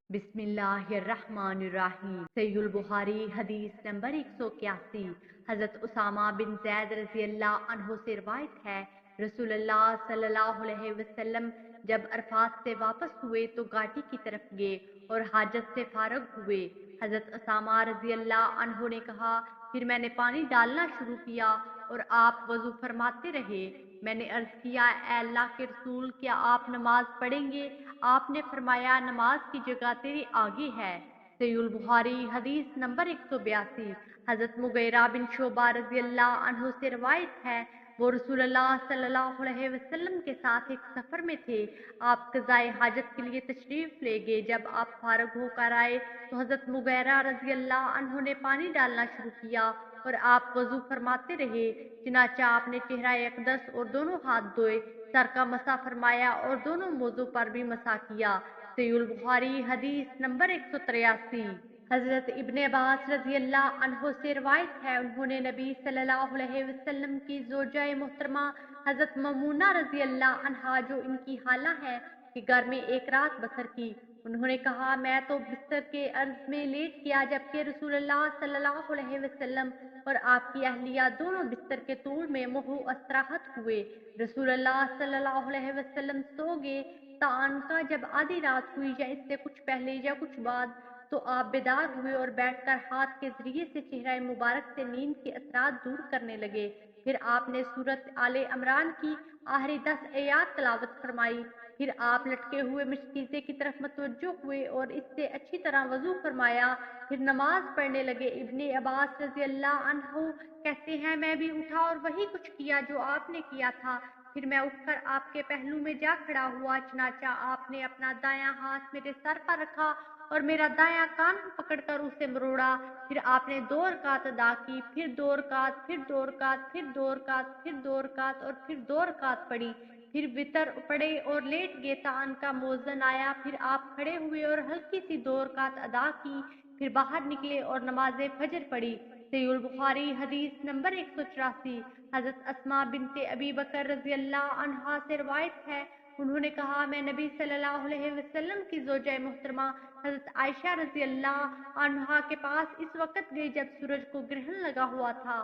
बिस्मिल्लाहिर्रहमानिर्रहीम। सहीहुल बुखारी हदीस नंबर 181। हजरत उसामा बिन जैद रजी अल्लाह अन्हो से रिवायत है, रसूलुल्लाह सल्लल्लाहु अलैहि वसल्लम जब अरफात से वापस हुए तो घाटी की तरफ गए और हाजत से फारग हुए। हजरत उसामा रजी अल्लाह अन्हो ने कहा, फिर मैंने पानी डालना शुरू किया और आप वजू फरमाते रहे। मैंने अर्ज किया, ए अल्लाह के रसूल, क्या आप नमाज पढ़ेंगे? आपने फरमाया, नमाज की जगह तेरे आगे है। सहीहुल बुखारी हदीस नंबर 182। हजरत मुगैरा बिन शोबा रजी अल्लाह अन्हु से रवायत है, वो रसूलुल्लाह सल्लल्लाहु अलैहि वसल्लम के साथ एक सफर में थे। आप कज़ाए हाजत के लिए तशरीफ ले गए। जब आप फारग होकर आए तो हजरत मुगैरा रजी अल्लाह अन्हु ने पानी डालना शुरू किया और आप वजू फरमाते रहे। चुनाचा आपने चेहरा अक़दस और दोनों हाथ धोए, सर का मसा फरमाया और दोनों मौजू पर भी मसा किया। सहीहुल बुखारी हदीस नंबर 183। हजरत इब्ने अब्बास रजी अल्लाह अन्हो से रिवायत है, उन्होंने नबी सल्लल्लाहु अलैहि वसल्लम की ज़ौजाए मोहतरमा हजरत ममूना रजी अल्लाह अन्हा, जो इनकी हाला है, कि घर में एक रात बसर की। उन्होंने कहा, मैं तो बिस्तर के अर्ज में लेट गया, जबकि रसूलुल्लाह सल्लल्लाहु अलैहि वसल्लम और आपकी अहलिया दोनों बिस्तर के तूल में मुँह अस्त्राहत हुए। रसूलुल्लाह सल्लल्लाहु अलैहि वसल्लम सो गए। तान का जब आधी रात हुई या इससे कुछ पहले या कुछ बाद, तो आप बेदार हुए और बैठकर हाथ के जरिए से चेहरा मुबारक से नींद के असरात दूर करने लगे। फिर आपने सूरत आले इमरान की आखिरी 10 आयत तलावत फरमाई। फिर आप लटके हुए मशकीज़े की तरफ मतवज्जो हुए और इससे अच्छी तरह वजू फरमाया। फिर नमाज पढ़ने लगे। इब्ने अब्बास रजी अल्लाह अन्हु कहते हैं, मैं भी उठा और वही कुछ किया जो आपने किया था। फिर मैं उठकर आपके पहलू में जा खड़ा हुआ। चनाचा आपने अपना दायां हाथ मेरे सर पर रखा और मेरा दायां कान पकड़कर उसे मरोड़ा। फिर आपने 2 रकात अदा की, फिर 2 रकात, फिर 2 रकात, फिर 2 रकात, फिर 2 रकात और फिर 2 रकात पढ़ी। फिर वितर पड़े और लेट गए। तान का मौजन आया। फिर आप खड़े हुए और हल्की सी 2 रकात अदा की। फिर बाहर निकले और नमाज फजर पढ़ी। सहीहुल बुखारी हदीस नंबर 184। हजरत अस्मा बिनते अबी बकर रजी अल्लाह अन्हा से रवायत है, उन्होंने कहा, मैं नबी सल्लल्लाहु अलैहि वसल्लम की ज़ौजाए मोहतरमा हजरत आयशा रजी अल्लाह अन्हा के पास इस वक्त गई जब सूरज को ग्रहण लगा हुआ था।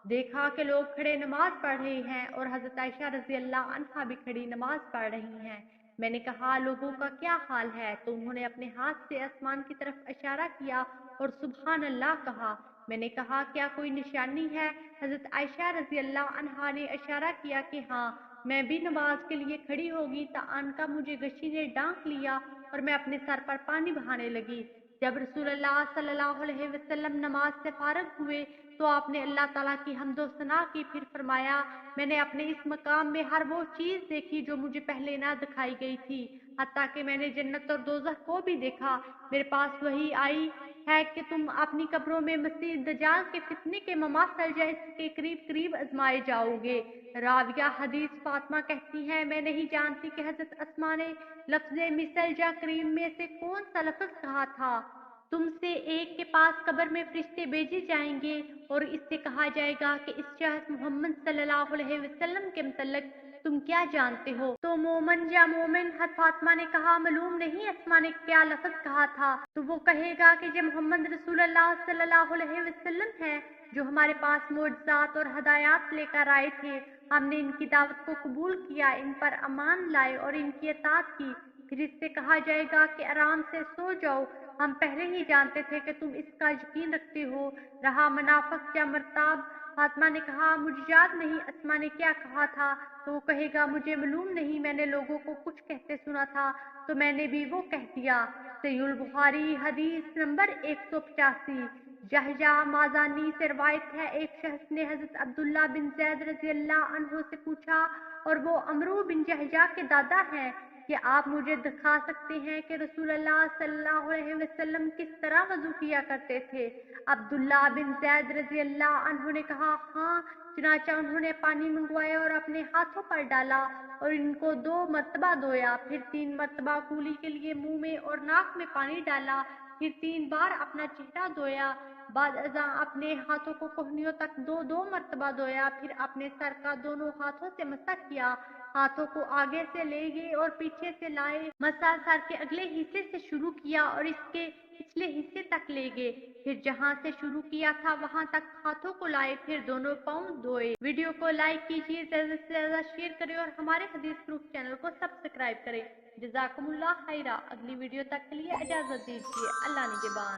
देखा कि लोग खड़े नमाज पढ़ रहे हैं और हजरत आयशा रजी अल्लाह अन्हा भी खड़ी नमाज पढ़ रही हैं। मैंने कहा, लोगों का क्या हाल है? तो उन्होंने अपने हाथ से आसमान की तरफ इशारा किया और सुबहान अल्लाह कहा। मैंने कहा, क्या कोई निशानी है? हजरत आयशा रजी अल्लाह अन्हा ने इशारा किया कि हाँ। मैं भी नमाज के लिए खड़ी होगी तो अनका मुझे गशी ने डांक लिया और मैं अपने सर पर पानी बहाने लगी। जब रसूलुल्लाह सल्लल्लाहु अलैहि वसल्लम नमाज से फारग हुए तो आपने अल्लाह ताला की हम्दो सना की। फिर फरमाया, मैंने अपने इस मकाम में हर वो चीज देखी जो मुझे पहले ना दिखाई गई थी, हत्ता कि मैंने जन्नत और दोज़ख को भी देखा। मेरे पास वही आई है कि तुम अपनी कब्रों में मसीह दज्जाल के फितने के ममासल या इसके करीब करीब आजमाए जाओगे। राविया हदीस फातिमा कहती हैं, मैं नहीं जानती कि हजरत अस्मा ने लफ्ज़ मिसल या करीम में से कौन सा लफ्ज़ कहा था। तुमसे एक के पास कब्र में फरिश्ते भेजे जाएंगे और इससे कहा जाएगा कि इस शख्स मोहम्मद सल्लल्लाहु अलैहि वसल्लम के मुतल्लिक तुम क्या जानते हो? तो मोमन या मोमिन, हर फातिमा ने कहा, मालूम नहीं अस्मा ने क्या लफ्ज़ कहा था। तो वो कहेगा कि जब मोहम्मद रसूलुल्लाह सल्लल्लाहु अलैहि वसल्लम है, जो हमारे पास मोजज़ात और हदायत लेकर आए थे, हमने इनकी दावत को कबूल किया, इन पर अमान लाए और इनकी अतात की। फिर इससे कहा जाएगा कि आराम से सो जाओ, हम पहले ही जानते थे कि तुम इसका यकीन रखते हो। रहा मुनाफिक या मर्ताब, फातिमा ने कहा, मुझे याद नहीं अस्मा ने क्या कहा था। तो वो कहेगा, मुझे मालूम नहीं, मैंने लोगों को कुछ कहते सुना था तो मैंने भी वो कह दिया। सहीहुल बुखारी हदीस नंबर 185। जहजा माजानी से रवायत है, एक शख्स ने हजरत अब्दुल्ला बिन जैद रजी अल्लाह अन्हु से पूछा, और वो अमरू बिन जहजा के दादा हैं, कि आप मुझे दिखा सकते हैं कि रसूलुल्लाह सल्लल्लाहु अलैहि वसल्लम किस तरह वजू किया करते थे? अब्दुल्ला बिन जैद रजी अल्लाह अन्हु ने कहा, हाँ। चुनाचा उन्होंने पानी मंगवाया और अपने हाथों पर डाला और इनको 2 मरतबा धोया। फिर 3 मरतबा कूली के लिए मुंह में और नाक में पानी डाला। फिर 3 बार अपना चेहरा धोया। बाद अज़ां अपने हाथों को कोहनियों तक 2-2 मरतबा धोया। फिर अपने सर का दोनों हाथों से मसा किया। ہاتھوں کو آگے سے لے گئے اور پیچھے سے لائے، مسح سر کے اگلے حصے سے شروع کیا اور اس کے پچھلے حصے تک لے گئے، پھر جہاں سے شروع کیا تھا وہاں تک ہاتھوں کو لائے، پھر دونوں پاؤں دھوئے۔ ویڈیو کو لائک کیجیے، زیادہ سے زیادہ شیئر کریں اور ہمارے حدیث پروف چینل کو سبسکرائب کریں۔ جزاکم اللہ خیرہ۔ اگلی ویڈیو تک کے لیے اجازت دیجیے۔ اللہ نگہبان۔